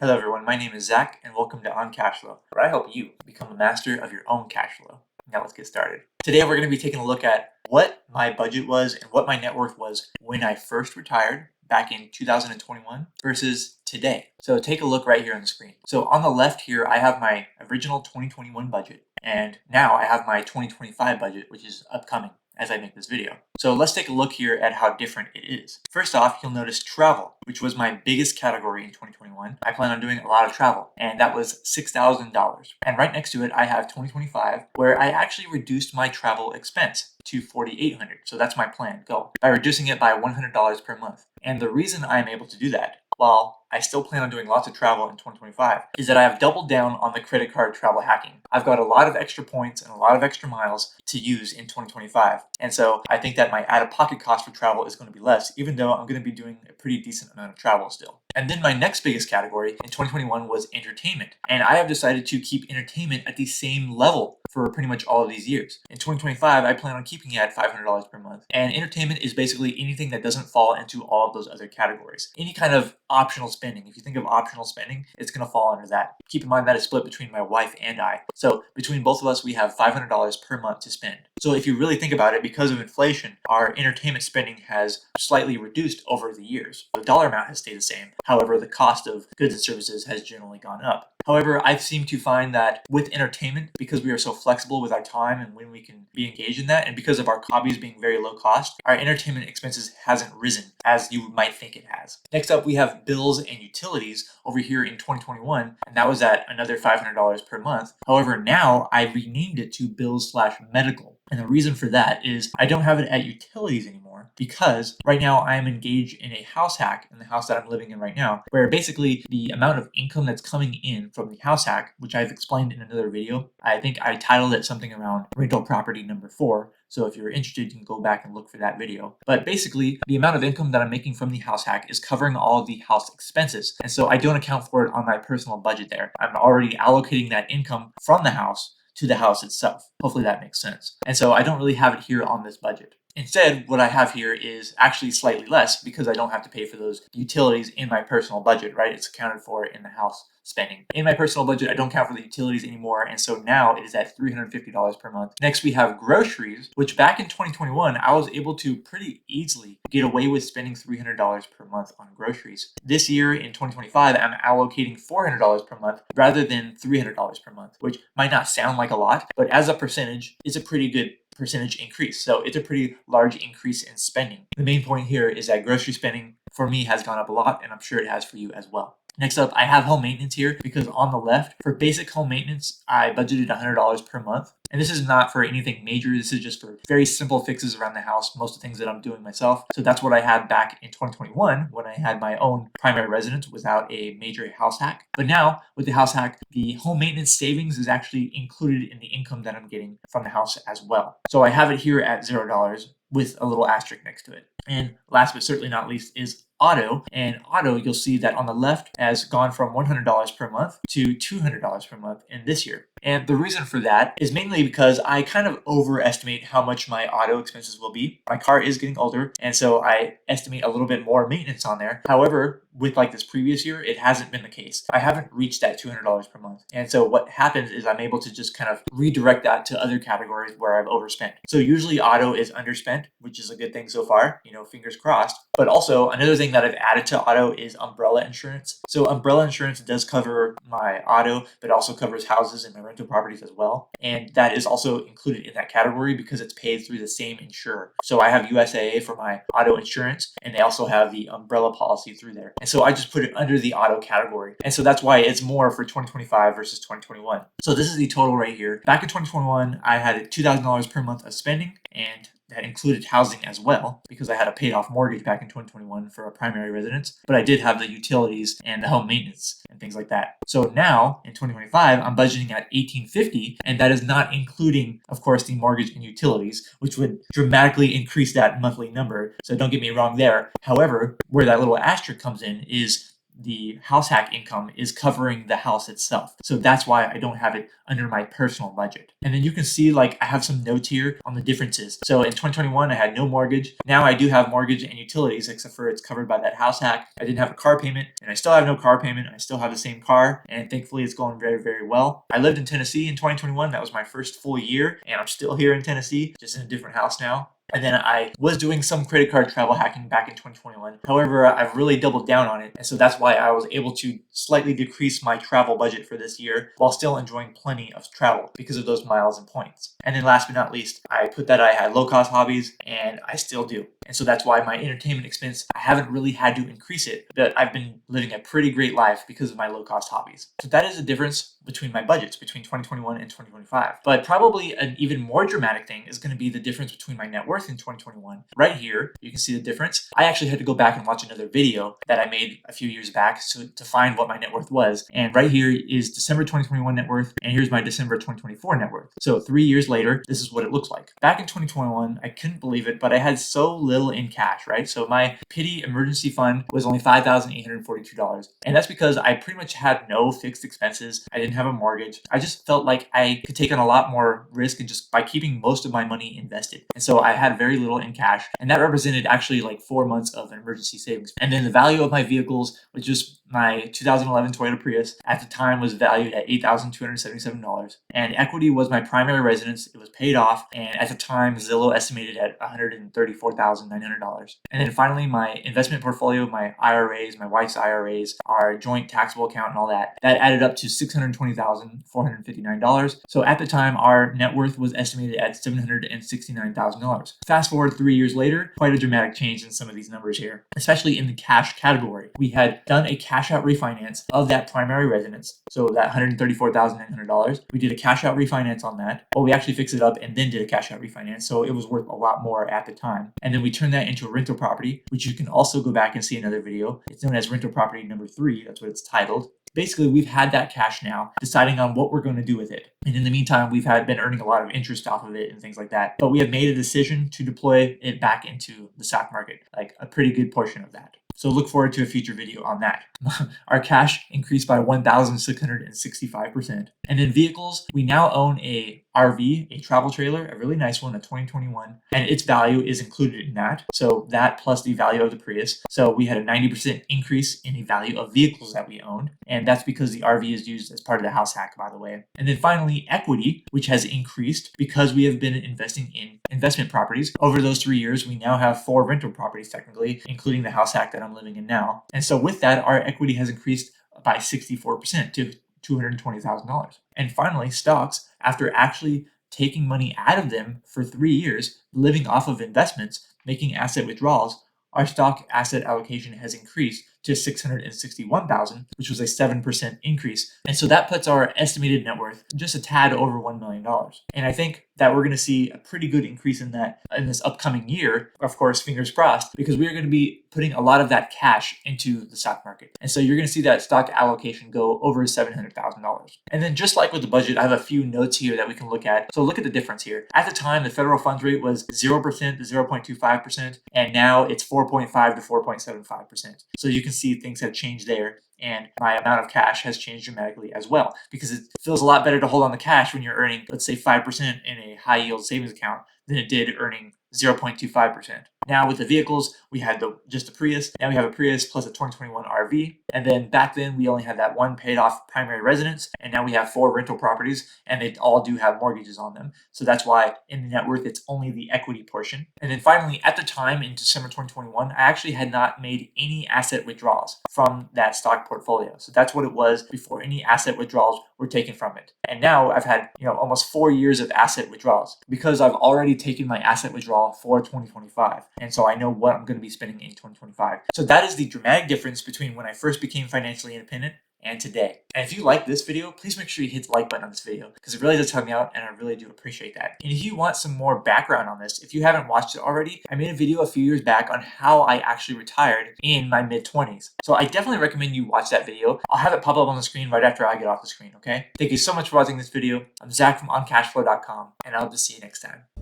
Hello everyone, my name is Zach and welcome to On Cashflow, where I help you become a master of your own cash flow. Now let's get started. Today we're going to be taking a look at what my budget was and what my net worth was when I first retired back in 2021 versus today. So take a look right here on the screen. So on the left here, I have my original 2021 budget, and now I have my 2025 budget, which is upcoming as I make this video. So let's take a look here at how different it is. First off, you'll notice travel, which was my biggest category in 2021. I plan on doing a lot of travel, and that was $6,000. And right next to it, I have 2025, where I actually reduced my travel expense to $4,800. So that's my plan goal, by reducing it by $100 per month. And the reason I'm able to do that, while I still plan on doing lots of travel in 2025, is that I have doubled down on the credit card travel hacking. I've got a lot of extra points and a lot of extra miles to use in 2025. And so I think that my out-of-pocket cost for travel is going to be less, even though I'm going to be doing a pretty decent amount of travel still. And then my next biggest category in 2021 was entertainment. And I have decided to keep entertainment at the same level for pretty much all of these years. In 2025, I plan on keeping it at $500 per month. And entertainment is basically anything that doesn't fall into all of those other categories. Any kind of optional spending. If you think of optional spending, it's going to fall under that. Keep in mind that it's split between my wife and I. So between both of us, we have $500 per month to spend. So if you really think about it, because of inflation, our entertainment spending has slightly reduced over the years. The dollar amount has stayed the same. However, the cost of goods and services has generally gone up. However, I've seemed to find that with entertainment, because we are so flexible with our time and when we can be engaged in that, and because of our hobbies being very low cost, our entertainment expenses hasn't risen as you might think it has. Next up, we have bills and utilities over here in 2021, and that was at another $500 per month. However, now I renamed it to bills/medical. And the reason for that is I don't have it at utilities anymore because right now I am engaged in a house hack in the house that I'm living in right now, where basically the amount of income that's coming in from the house hack, which I've explained in another video, I think I titled it something around rental property number 4. So if you're interested, you can go back and look for that video. But basically, the amount of income that I'm making from the house hack is covering all of the house expenses. And so I don't account for it on my personal budget there. I'm already allocating that income from the house to the house itself. Hopefully that makes sense. And so I don't really have it here on this budget. Instead, what I have here is actually slightly less because I don't have to pay for those utilities in my personal budget, right? It's accounted for in the house spending. In my personal budget, I don't count for the utilities anymore, and so now it is at $350 per month. Next, we have groceries, which back in 2021, I was able to pretty easily get away with spending $300 per month on groceries. This year, in 2025, I'm allocating $400 per month rather than $300 per month, which might not sound like a lot, but as a percentage, it's a pretty good percentage increase. So it's a pretty large increase in spending. The main point here is that grocery spending for me has gone up a lot, and I'm sure it has for you as well. Next up, I have home maintenance here because on the left, for basic home maintenance, I budgeted $100 per month. And this is not for anything major. This is just for very simple fixes around the house, most of the things that I'm doing myself. So that's what I had back in 2021 when I had my own primary residence without a major house hack. But now with the house hack, the home maintenance savings is actually included in the income that I'm getting from the house as well. So I have it here at $0 with a little asterisk next to it. And last but certainly not least is auto. And auto, you'll see that on the left has gone from $100 per month to $200 per month in this year. And the reason for that is mainly because I kind of overestimate how much my auto expenses will be. My car is getting older, and so I estimate a little bit more maintenance on there. However, with like this previous year, it hasn't been the case. I haven't reached that $200 per month. And so what happens is I'm able to just kind of redirect that to other categories where I've overspent. So usually auto is underspent, which is a good thing so far, fingers crossed. But also another thing that I've added to auto is umbrella insurance. So umbrella insurance does cover my auto, but also covers houses and my rental properties as well. And that is also included in that category because it's paid through the same insurer. So I have USAA for my auto insurance, and they also have the umbrella policy through there. And so I just put it under the auto category. And so that's why it's more for 2025 versus 2021. So this is the total right here. Back in 2021, I had $2,000 per month of spending, and that included housing as well because I had a paid off mortgage back in 2021 for a primary residence, but I did have the utilities and the home maintenance and things like that. So now in 2025, I'm budgeting at $1,850, and that is not including, of course, the mortgage and utilities, which would dramatically increase that monthly number. So don't get me wrong there. However, where that little asterisk comes in is the house hack income is covering the house itself. So that's why I don't have it under my personal budget. And then you can see like I have some notes here on the differences. So in 2021, I had no mortgage. Now I do have mortgage and utilities, except for it's covered by that house hack. I didn't have a car payment, and I still have no car payment. I still have the same car, and thankfully it's going very, very well. I lived in Tennessee in 2021. That was my first full year, and I'm still here in Tennessee, just in a different house now. And then I was doing some credit card travel hacking back in 2021. However, I've really doubled down on it. And so that's why I was able to slightly decrease my travel budget for this year while still enjoying plenty of travel because of those miles and points. And then last but not least, I put that I had low cost hobbies, and I still do. And so that's why my entertainment expense, I haven't really had to increase it, but I've been living a pretty great life because of my low cost hobbies. So that is the difference between my budgets between 2021 and 2025. But probably an even more dramatic thing is going to be the difference between my net worth in 2021. Right here, you can see the difference. I actually had to go back and watch another video that I made a few years back to find what my net worth was. And right here is December 2021 net worth, and here's my December 2024 net worth. So 3 years later, this is what it looks like. Back in 2021, I couldn't believe it, but I had so little in cash, right? So my pity emergency fund was only $5,842. And that's because I pretty much had no fixed expenses. I didn't have a mortgage. I just felt like I could take on a lot more risk and just by keeping most of my money invested. And so I had very little in cash, and that represented actually like 4 months of emergency savings. And then the value of my vehicles, which was my 2011 Toyota Prius, at the time was valued at $8,277. And equity was my primary residence. It was paid off, and at the time Zillow estimated at $134,900. And then finally, my investment portfolio, my IRAs, my wife's IRAs, our joint taxable account and all that, that added up to $620,459. So at the time, our net worth was estimated at $769,000. Fast forward 3 years later, quite a dramatic change in some of these numbers here, especially in the cash category. We had done a cash out refinance of that primary residence, so that $134,900. We did a cash out refinance on that. Well, we actually fixed it up and then did a cash out refinance, so it was worth a lot more at the time. And then we turned that into a rental property, which you can also go back and see another video. It's known as rental property number 3. That's what it's titled. Basically, we've had that cash now, deciding on what we're going to do with it. And in the meantime, we've been earning a lot of interest off of it and things like that. But we have made a decision to deploy it back into the stock market, like a pretty good portion of that. So look forward to a future video on that. Our cash increased by 1,665%. And in vehicles, we now own a RV, a travel trailer, a really nice one, a 2021, and its value is included in that. So that plus the value of the Prius. So we had a 90% increase in the value of vehicles that we owned. And that's because the RV is used as part of the house hack, by the way. And then finally, equity, which has increased because we have been investing in investment properties. Over those 3 years, we now have 4 rental properties technically, including the house hack that I'm living in now. And so with that, our equity has increased by 64% to $220,000. And finally, stocks, after actually taking money out of them for 3 years, living off of investments, making asset withdrawals, our stock asset allocation has increased to $661,000, which was a 7% increase. And so that puts our estimated net worth just a tad over $1 million. And I think that we're going to see a pretty good increase in that in this upcoming year, of course, fingers crossed, because we are going to be putting a lot of that cash into the stock market. And so you're going to see that stock allocation go over $700,000. And then just like with the budget, I have a few notes here that we can look at. So look at the difference here. At the time, the federal funds rate was 0% to 0.25%, and now it's 4.5 to 4.75%. So you can see things have changed there. And my amount of cash has changed dramatically as well, because it feels a lot better to hold on the cash when you're earning, let's say, 5% in a high yield savings account than it did earning 0.25%. Now with the vehicles, we had just the Prius. Now we have a Prius plus a 2021 RV. And then back then we only had that one paid off primary residence. And now we have 4 rental properties, and they all do have mortgages on them. So that's why in the net worth, it's only the equity portion. And then finally, at the time in December 2021, I actually had not made any asset withdrawals from that stock portfolio. So that's what it was before any asset withdrawals were taken from it. And now I've had, almost 4 years of asset withdrawals because I've already taken my asset withdrawal for 2025. And so I know what I'm going to be spending in 2025. So that is the dramatic difference between when I first became financially independent and today. And if you like this video, please make sure you hit the like button on this video, because it really does help me out and I really do appreciate that. And if you want some more background on this, if you haven't watched it already, I made a video a few years back on how I actually retired in my mid-20s. So I definitely recommend you watch that video. I'll have it pop up on the screen right after I get off the screen, okay? Thank you so much for watching this video. I'm Zach from OnCashflow.com, and I'll just see you next time.